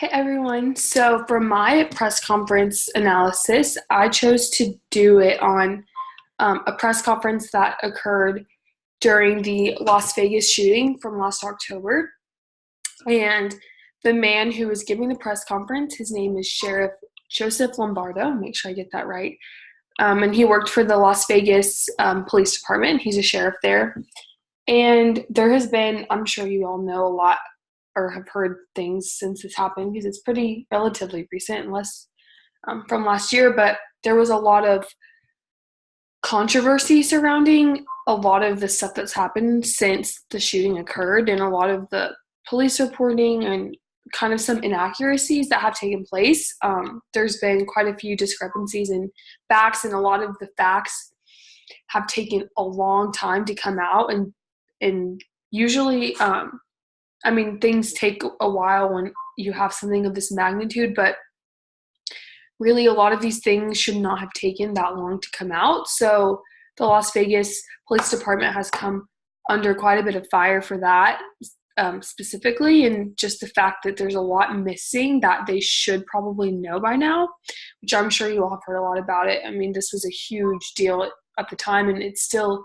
Hey everyone. So for my press conference analysis, I chose to do it on a press conference that occurred during the Las Vegas shooting from last October. And the man who was giving the press conference, his name is Sheriff Joseph Lombardo. Make sure I get that right. And he worked for the Las Vegas Police Department. He's a sheriff there. And there has been, I'm sure you all know a lot or have heard things since this happened because it's pretty relatively recent, unless from last year. But there was a lot of controversy surrounding a lot of the stuff that's happened since the shooting occurred, and a lot of the police reporting and kind of some inaccuracies that have taken place. There's been quite a few discrepancies in facts, and a lot of the facts have taken a long time to come out. And usually, things take a while when you have something of this magnitude, but really a lot of these things should not have taken that long to come out. So the Las Vegas Police Department has come under quite a bit of fire for that, specifically, and just the fact that there's a lot missing that they should probably know by now, which I'm sure you all have heard a lot about it. This was a huge deal at the time, and it still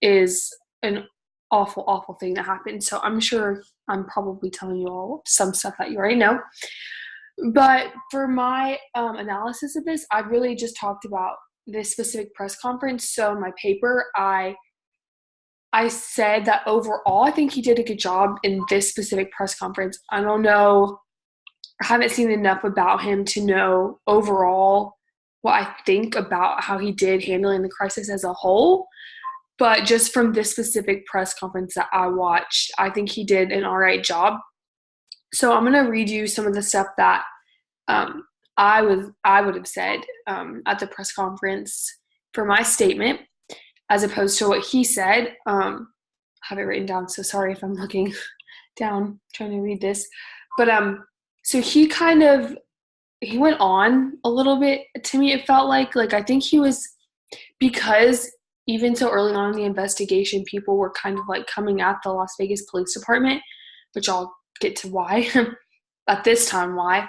is an awful, awful thing that happened. So I'm sure I'm probably telling you all some stuff that you already know. But for my analysis of this, I really just talked about this specific press conference. So in my paper, I said that overall, I think he did a good job in this specific press conference. I don't know, I haven't seen enough about him to know overall what I think about how he did handling the crisis as a whole. But just from this specific press conference that I watched, I think he did an all right job. So I'm going to read you some of the stuff that I would have said at the press conference for my statement, as opposed to what he said. I have it written down, so sorry if I'm looking down trying to read this. But so he went on a little bit. To me, it felt like I think he was, because even so early on in the investigation, people were kind of coming at the Las Vegas Police Department, which I'll get to why at this time why.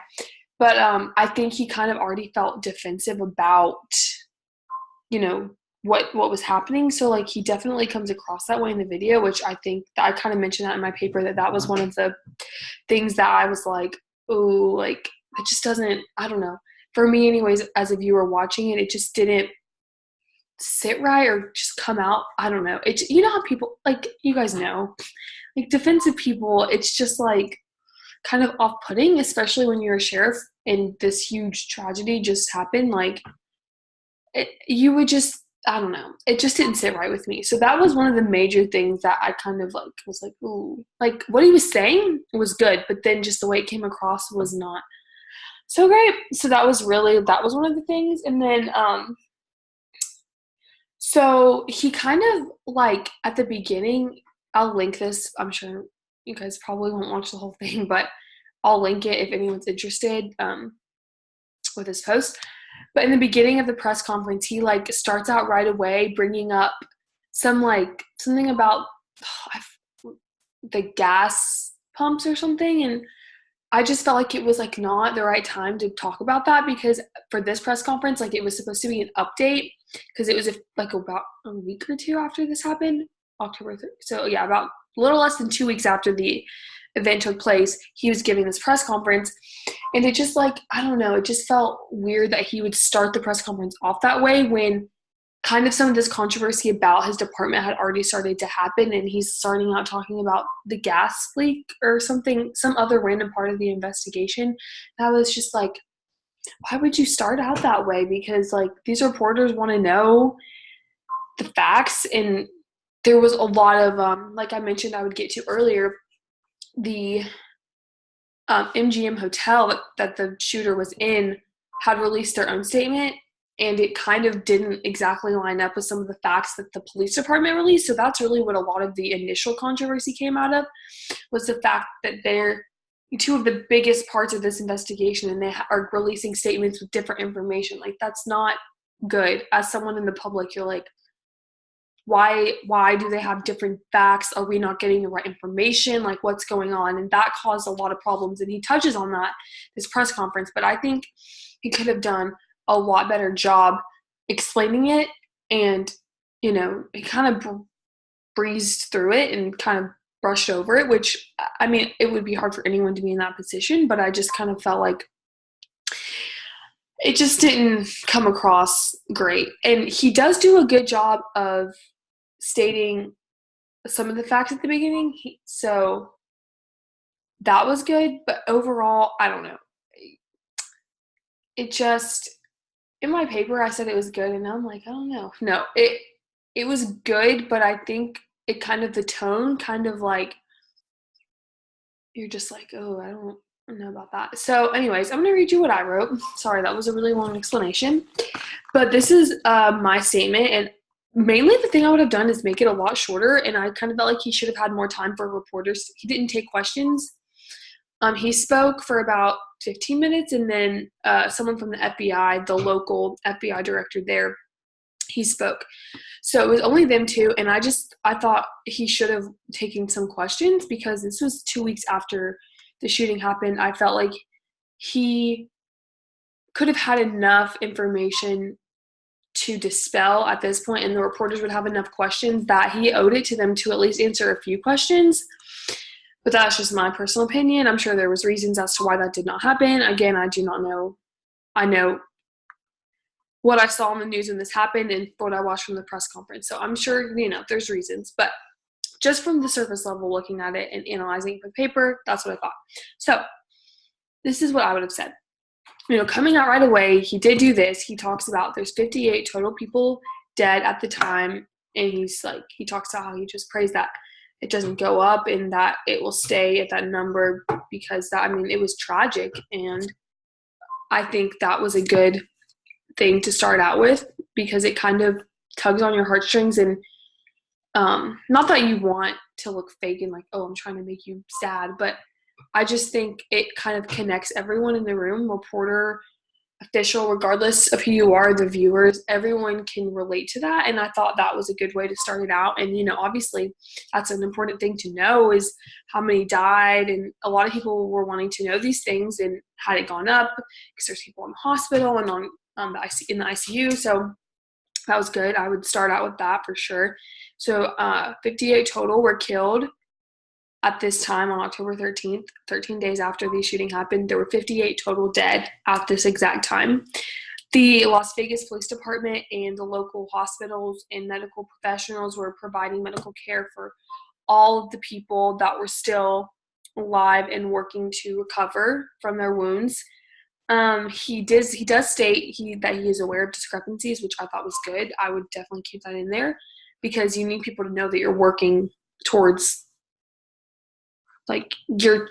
But I think he kind of already felt defensive about, what was happening. So he definitely comes across that way in the video, which I think that I kind of mentioned that in my paper, that was one of the things that I was like, oh, it just doesn't, I don't know. For me anyways, as a viewer watching it, it just didn't sit right or just come out. I don't know. It's, how people, you guys know, defensive people, it's just kind of off-putting, especially when you're a sheriff and this huge tragedy just happened. You would just, I don't know. It just didn't sit right with me. So that was one of the major things that I kind of was like, ooh, what he was saying was good, but then just the way it came across was not so great. So that was one of the things. And then, so he kind of at the beginning, I'll link this. I'm sure you guys probably won't watch the whole thing, but I'll link it if anyone's interested with his post. But in the beginning of the press conference, he starts out right away bringing up something about the gas pumps or something, and I just felt like it was not the right time to talk about that, because for this press conference, it was supposed to be an update, because it was about a week or two after this happened, October 3rd. So yeah, about a little less than 2 weeks after the event took place, he was giving this press conference, and it just I don't know, it just felt weird that he would start the press conference off that way when kind of some of this controversy about his department had already started to happen, and he's starting out talking about the gas leak or something, some other random part of the investigation. And I was just why would you start out that way? Because these reporters want to know the facts, and there was a lot of I mentioned I would get to earlier, the MGM hotel that the shooter was in had released their own statement, and it kind of didn't exactly line up with some of the facts that the police department released. So that's really what a lot of the initial controversy came out of, was the fact that they're two of the biggest parts of this investigation, and they are releasing statements with different information. That's not good. As someone in the public, you're why do they have different facts? Are we not getting the right information? Like, what's going on? And that caused a lot of problems. And he touches on that this press conference, but I think he could have done a lot better job explaining it. And he kind of breezed through it and kind of brushed over it, which, I mean, it would be hard for anyone to be in that position, but I just kind of felt like it just didn't come across great. And he does do a good job of stating some of the facts at the beginning. So that was good. But overall, I don't know. It just, in my paper, I said it was good. And now I'm like, I don't know. No, it was good. But I think it kind of, the tone kind of like, you're just like, oh, I don't know about that. So anyways, I'm going to read you what I wrote. Sorry, that was a really long explanation. But this is my statement. And mainly the thing I would have done is make it a lot shorter. And I kind of felt like he should have had more time for reporters. He didn't take questions. He spoke for about 15 minutes. And then someone from the FBI, the local FBI director there, he spoke. So it was only them two. And I thought he should have taken some questions because this was 2 weeks after the shooting happened. I felt like he could have had enough information to dispel at this point, and the reporters would have enough questions that he owed it to them to at least answer a few questions. But that's just my personal opinion. I'm sure there was reasons as to why that did not happen. Again, I do not know. I know what I saw on the news when this happened and what I watched from the press conference. So I'm sure, there's reasons. But just from the surface level, looking at it and analyzing the paper, that's what I thought. So this is what I would have said. Coming out right away, he did do this. He talks about there's 58 total people dead at the time. And he talks about how he just prays that it doesn't go up and that it will stay at that number because it was tragic. And I think that was a good thing to start out with because it kind of tugs on your heartstrings and not that you want to look fake and like, oh, I'm trying to make you sad, but I just think it kind of connects everyone in the room, reporter, official, regardless of who you are, the viewers, everyone can relate to that. And I thought that was a good way to start it out. And, obviously that's an important thing to know is how many died. And a lot of people were wanting to know these things and had it gone up because there's people in the hospital and in the ICU. So that was good. I would start out with that for sure. So 58 total were killed at this time on October 13th, 13 days after the shooting happened. There were 58 total dead at this exact time. The Las Vegas Police Department and the local hospitals and medical professionals were providing medical care for all of the people that were still alive and working to recover from their wounds. He does state that he is aware of discrepancies, which I thought was good. I would definitely keep that in there because you need people to know that you're working towards, like, there's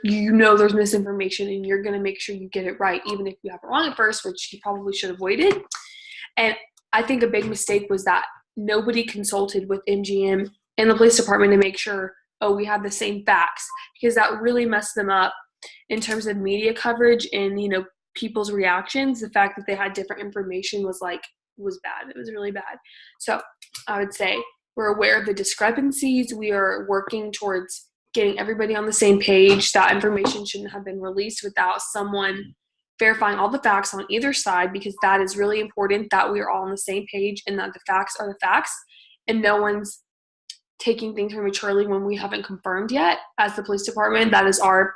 misinformation and you're going to make sure you get it right, even if you have it wrong at first, which he probably should have waited. And I think a big mistake was that nobody consulted with MGM and the police department to make sure, we have the same facts, because that really messed them up in terms of media coverage and, people's reactions. The fact that they had different information was bad. It was really bad. So I would say we're aware of the discrepancies. We are working towards getting everybody on the same page. That information shouldn't have been released without someone verifying all the facts on either side, because that is really important that we are all on the same page and that the facts are the facts and no one's taking things prematurely when we haven't confirmed yet. As the police department, that is our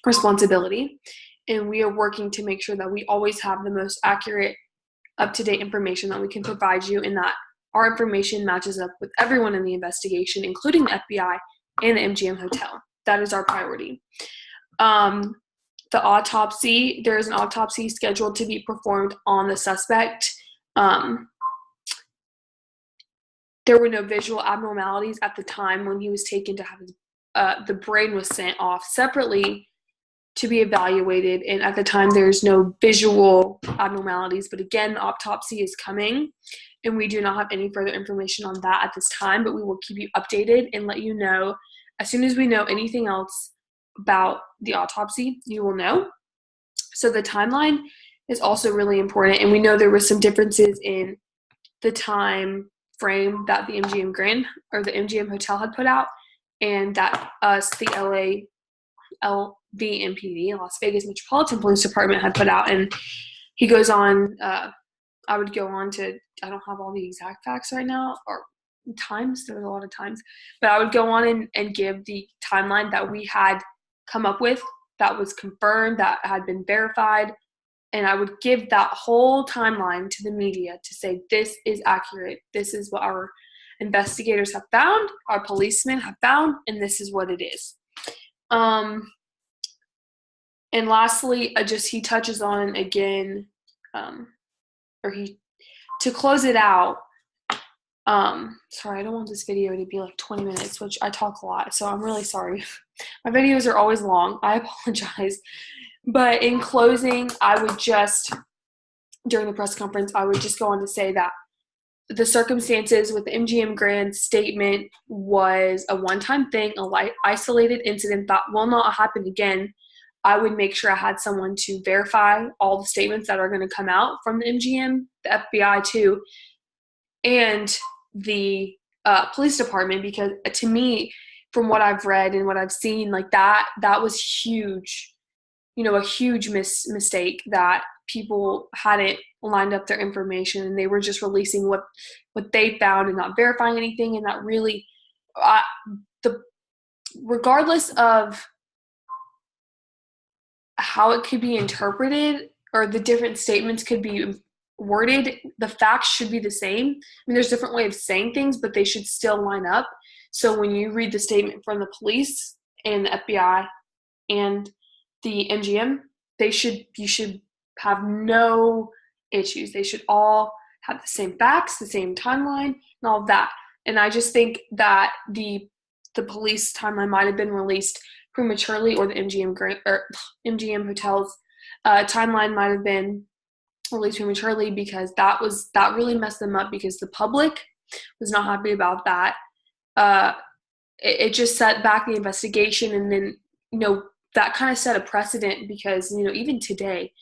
responsibility. And we are working to make sure that we always have the most accurate, up-to-date information that we can provide you, and that our information matches up with everyone in the investigation, including the FBI and the MGM hotel. That is our priority. The autopsy, there is an autopsy scheduled to be performed on the suspect. There were no visual abnormalities at the time when he was taken to have his, the brain was sent off separately to be evaluated. And at the time, there's no visual abnormalities. But again, the autopsy is coming, and we do not have any further information on that at this time, but we will keep you updated and let you know as soon as we know anything else about the autopsy. You will know. So the timeline is also really important, and we know there were some differences in the time frame that the MGM Grand or the MGM Hotel had put out, and that the LVMPD, Las Vegas Metropolitan Police Department, had put out. And he goes on, I would go on to, I don't have all the exact facts right now, or times, there was a lot of times, but I would go on and give the timeline that we had come up with, that was confirmed, that had been verified, and I would give that whole timeline to the media to say, this is accurate, this is what our investigators have found, our policemen have found, and this is what it is. And lastly, he touches on again, to close it out, sorry, I don't want this video to be like 20 minutes, which I talk a lot, so I'm really sorry. My videos are always long. I apologize. But in closing, during the press conference, I would just go on to say that the circumstances with the MGM Grand statement was a one-time thing, a isolated incident that will not happen again. I would make sure I had someone to verify all the statements that are going to come out from the MGM, the FBI too, and the police department, because to me, from what I've read and what I've seen, like that was huge. A huge mistake that people hadn't lined up their information, and they were just releasing what they found and not verifying anything. And that really, regardless of how it could be interpreted or the different statements could be worded, the facts should be the same. I mean, there's different ways of saying things, but they should still line up. So when you read the statement from the police and the FBI and the MGM, you should have no issues. They should all have the same facts, the same timeline, and all of that. And I just think that the police timeline might have been released prematurely, or the MGM Hotel's timeline might have been released prematurely, because that really messed them up, because the public was not happy about that. It just set back the investigation, and then that kind of set a precedent, because even today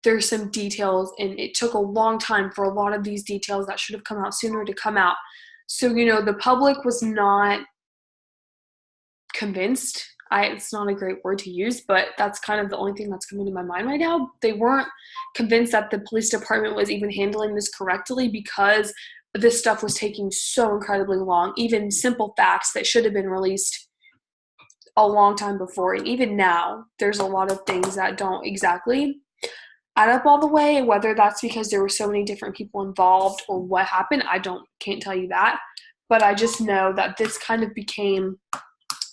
there's some details, and it took a long time for a lot of these details that should have come out sooner to come out. So the public was not convinced. It's not a great word to use, but that's kind of the only thing that's coming to my mind right now. They weren't convinced that the police department was even handling this correctly, because this stuff was taking so incredibly long. Even simple facts that should have been released a long time before, and even now, there's a lot of things that don't exactly add up all the way. Whether that's because there were so many different people involved or what happened, can't tell you that. But I just know that this kind of became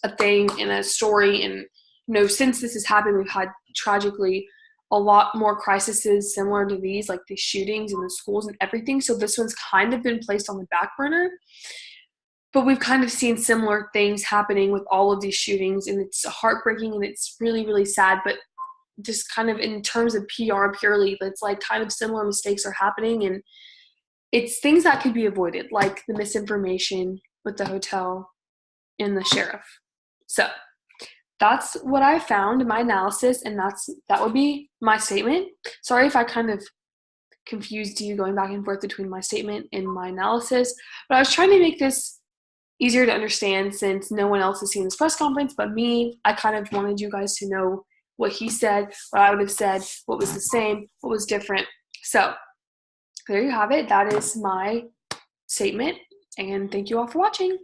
a thing in a story, and since this has happened, we've had tragically a lot more crises similar to these, like the shootings in the schools and everything. So this one's kind of been placed on the back burner, but we've kind of seen similar things happening with all of these shootings, and it's heartbreaking, and it's really, really sad. But just kind of in terms of PR purely, it's like kind of similar mistakes are happening, and it's things that could be avoided, like the misinformation with the hotel and the sheriff. So that's what I found in my analysis, and that would be my statement. Sorry if I kind of confused you going back and forth between my statement and my analysis, but I was trying to make this easier to understand, since no one else has seen this press conference but me. I kind of wanted you guys to know what he said, what I would have said, what was the same, what was different. So there you have it. That is my statement, and thank you all for watching.